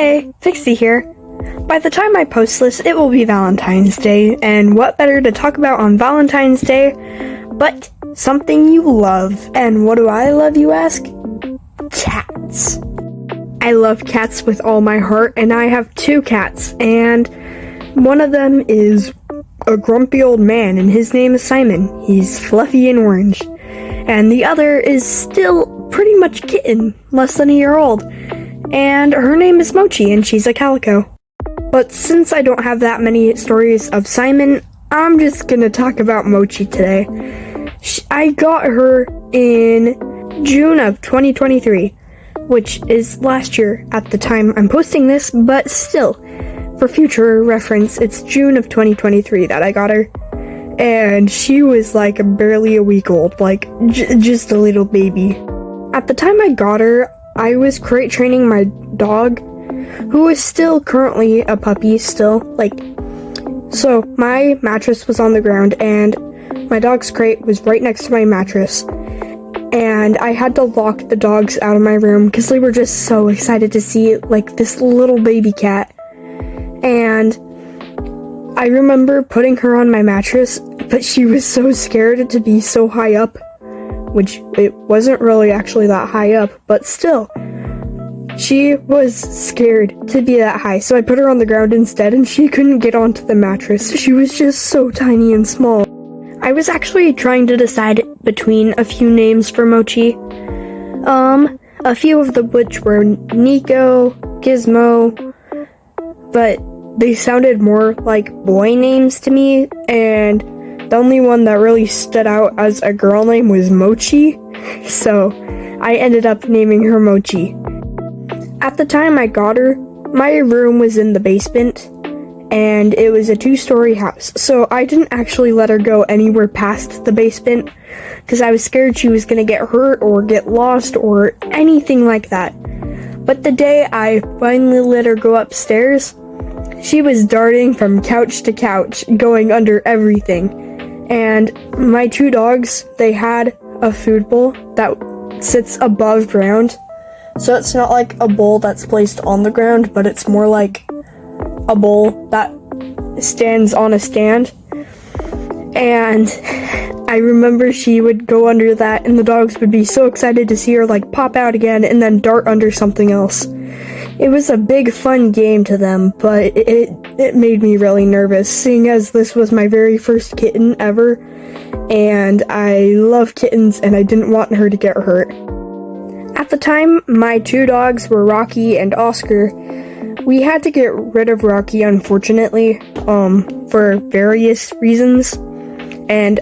Hey, Pixie here. By the time I post this, it will be Valentine's Day, and what better to talk about on Valentine's Day but something you love. And what do I love, you ask? Cats. I love cats with all my heart, and I have two cats, and one of them is a grumpy old man, and his name is Simon. He's fluffy and orange. And the other is still pretty much kitten, less than a year old, and her name is Mochi, and she's a calico. But since I don't have that many stories of Simon, I'm just gonna talk about Mochi today. I got her in June of 2023, which is last year at the time I'm posting this, but still, for future reference, it's June of 2023 that I got her. And she was like barely a week old, like just a little baby. At the time I got her, I was crate training my dog, who is still currently a puppy still, so my mattress was on the ground and my dog's crate was right next to my mattress, and I had to lock the dogs out of my room because they were just so excited to see this little baby cat. And I remember putting her on my mattress, but she was so scared to be so high up, which it wasn't really actually that high up, but still, she was scared to be that high, so I put her on the ground instead, and she couldn't get onto the mattress. She was just so tiny and small. I was actually trying to decide between a few names for Mochi. A few of which were Nico, Gizmo, but they sounded more like boy names to me, and the only one that really stood out as a girl name was Mochi, so I ended up naming her Mochi. At the time I got her, my room was in the basement, and it was a 2-story house, so I didn't actually let her go anywhere past the basement, because I was scared she was gonna get hurt or get lost or anything like that. But the day I finally let her go upstairs, she was darting from couch to couch, going under everything. And my two dogs, they had a food bowl that sits above ground. So it's not like a bowl that's placed on the ground, but it's more like a bowl that stands on a stand. And I remember she would go under that, and the dogs would be so excited to see her pop out again and then dart under something else. It was a big fun game to them, but it made me really nervous, seeing as this was my very first kitten ever, and I love kittens and I didn't want her to get hurt. At the time, my two dogs were Rocky and Oscar. We had to get rid of Rocky, unfortunately, for various reasons, and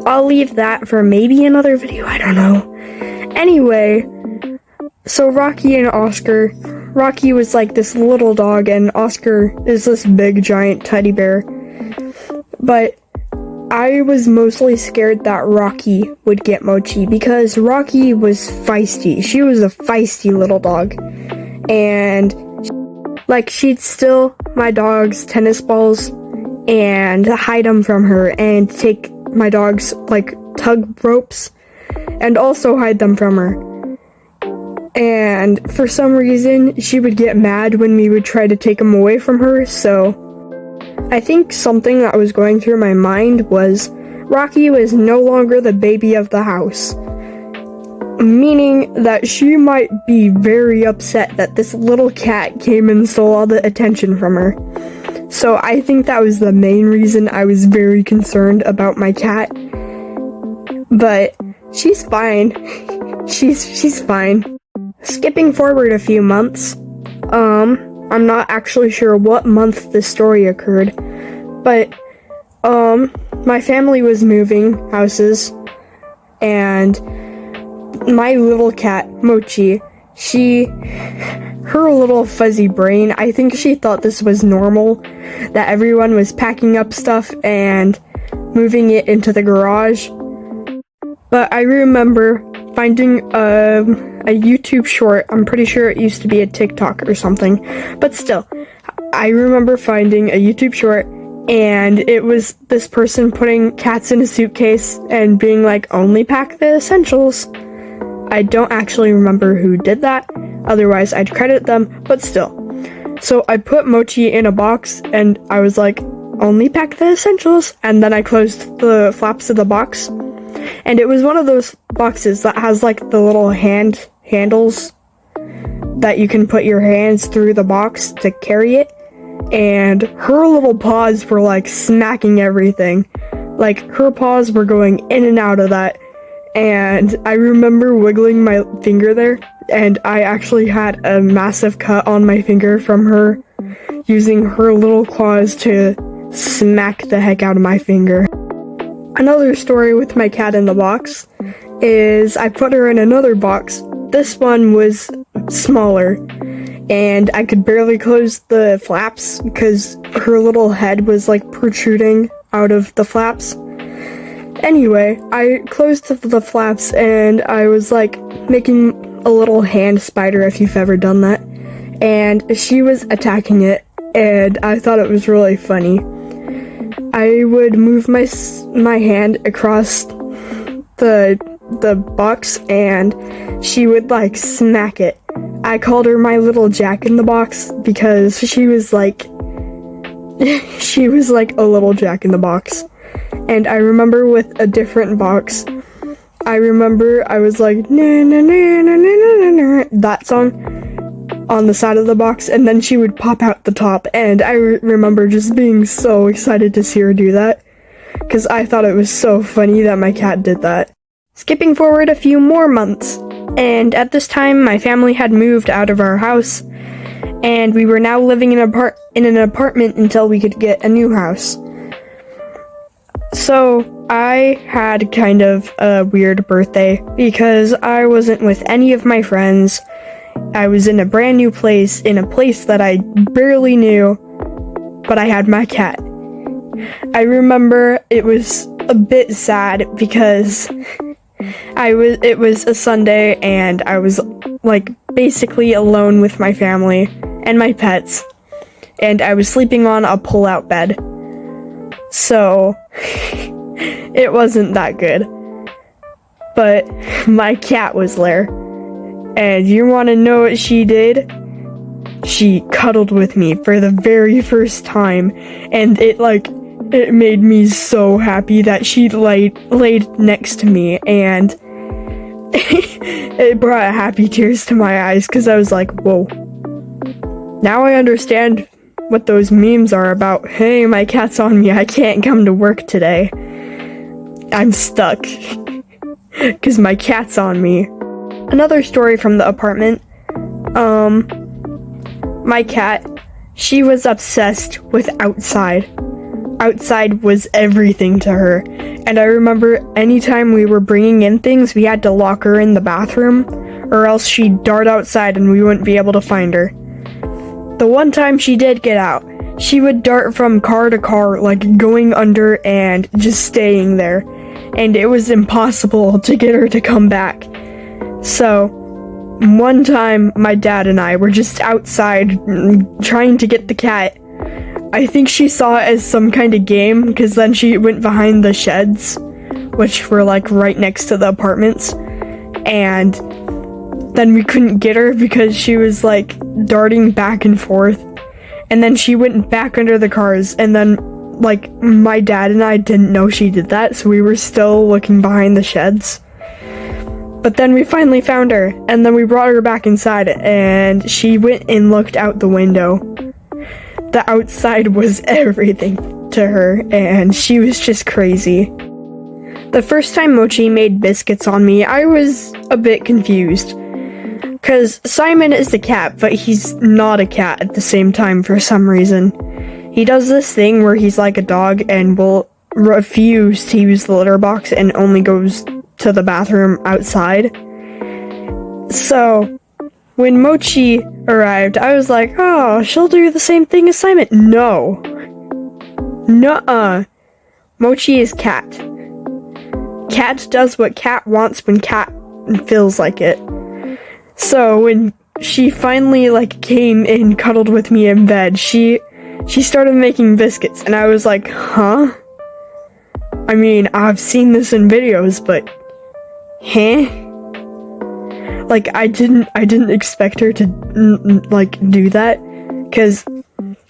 I'll leave that for maybe another video, I don't know. Anyway, so Rocky and Oscar, Rocky was this little dog, and Oscar is this big giant teddy bear. But I was mostly scared that Rocky would get Mochi, because Rocky was feisty. She was a feisty little dog. And she'd steal my dog's tennis balls and hide them from her, and take my dog's tug ropes and also hide them from her. And for some reason, she would get mad when we would try to take them away from her, so I think something that was going through my mind was Rocky was no longer the baby of the house, meaning that she might be very upset that this little cat came and stole all the attention from her. So I think that was the main reason I was very concerned about my cat. But she's fine. She's fine. Skipping forward a few months, I'm not actually sure what month this story occurred, but, my family was moving houses, and my little cat, Mochi, her little fuzzy brain, I think she thought this was normal, that everyone was packing up stuff and moving it into the garage. But I remember finding a YouTube short. I'm pretty sure it used to be a TikTok or something, but still, I remember finding a YouTube short, and it was this person putting cats in a suitcase and being only pack the essentials. I don't actually remember who did that, otherwise I'd credit them, but still. So I put Mochi in a box and I was like, only pack the essentials. And then I closed the flaps of the box. And it was one of those boxes that has like the little handles that you can put your hands through the box to carry it. And her little paws were like smacking everything. Like her paws were going in and out of that. And I remember wiggling my finger there. And I actually had a massive cut on my finger from her using her little claws to smack the heck out of my finger. Another story with my cat in the box is I put her in another box. This one was smaller and I could barely close the flaps because her little head was like protruding out of the flaps. Anyway, I closed the flaps and I was like making a little hand spider, if you've ever done that, and she was attacking it and I thought it was really funny. I would move my hand across the box and she would like smack it. I called her my little Jack in the Box because she was like a little Jack in the Box. And I remember with a different box, I remember I was like na na na na na na, that song on the side of the box, and then she would pop out the top, and I remember just being so excited to see her do that because I thought it was so funny that my cat did that. Skipping forward a few more months, and at this time my family had moved out of our house and we were now living in an apartment until we could get a new house. So I had kind of a weird birthday because I wasn't with any of my friends. I was in a brand new place, in a place that I barely knew, but I had my cat. I remember it was a bit sad because it was a Sunday and I was like basically alone with my family and my pets, and I was sleeping on a pull-out bed. So it wasn't that good. But my cat was there. And you want to know what she did? She cuddled with me for the very first time, and it made me so happy that she laid next to me, and it brought happy tears to my eyes because I was like, whoa. Now I understand what those memes are about. Hey, my cat's on me, I can't come to work today. I'm stuck because my cat's on me. Another story from the apartment, my cat, she was obsessed with outside. Outside was everything to her, and I remember anytime we were bringing in things, we had to lock her in the bathroom, or else she'd dart outside and we wouldn't be able to find her. The one time she did get out, she would dart from car to car, like going under and just staying there, and it was impossible to get her to come back. So, one time, my dad and I were just outside trying to get the cat. I think she saw it as some kind of game, because then she went behind the sheds, which were like right next to the apartments, and then we couldn't get her because she was like darting back and forth, and then she went back under the cars, and then like my dad and I didn't know she did that, so we were still looking behind the sheds. But then we finally found her, and then we brought her back inside, and she went and looked out the window. The outside was everything to her, and she was just crazy. The first time Mochi made biscuits on me, I was a bit confused. Because Simon is the cat, but he's not a cat at the same time for some reason. He does this thing where he's like a dog and will refuse to use the litter box and only goes to the bathroom outside. So when Mochi arrived, I was like, oh, she'll do the same thing as Simon. No. Nuh-uh. Mochi is cat. Cat does what cat wants when cat feels like it. So when she finally like came and cuddled with me in bed, she started making biscuits, and I was like, huh? I mean, I've seen this in videos, but like I didn't expect her to like do that, because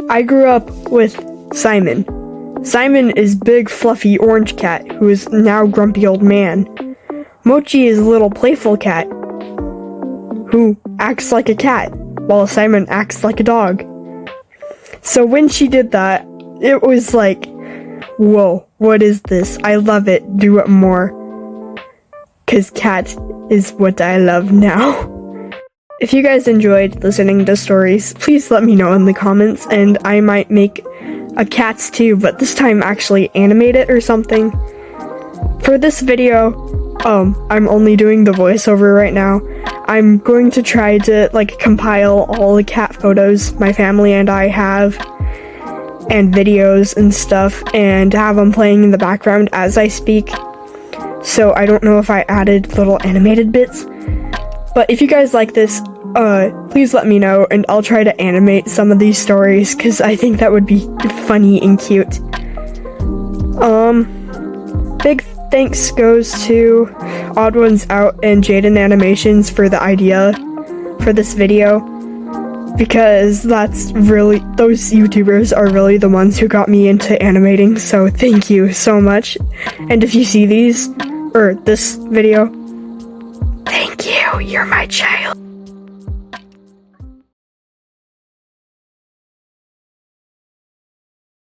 I grew up with Simon. Simon is big, fluffy orange cat who is now grumpy old man. Mochi is a little playful cat who acts like a cat, while Simon acts like a dog. So when she did that, it was like, whoa, what is this? I love it. Do it more. 'Cause cat is what I love now. If you guys enjoyed listening to stories, please let me know in the comments, and I might make a Cats too, but this time actually animate it or something. For this video, I'm only doing the voiceover right now. I'm going to try to compile all the cat photos my family and I have, and videos and stuff, and have them playing in the background as I speak. So I don't know if I added little animated bits, but if you guys like this, please let me know, and I'll try to animate some of these stories, because I think that would be funny and cute. Big thanks goes to Odd Ones Out and Jaden Animations for the idea for this video, because those YouTubers are really the ones who got me into animating, so thank you so much. And if you see this video, thank you, you're my child.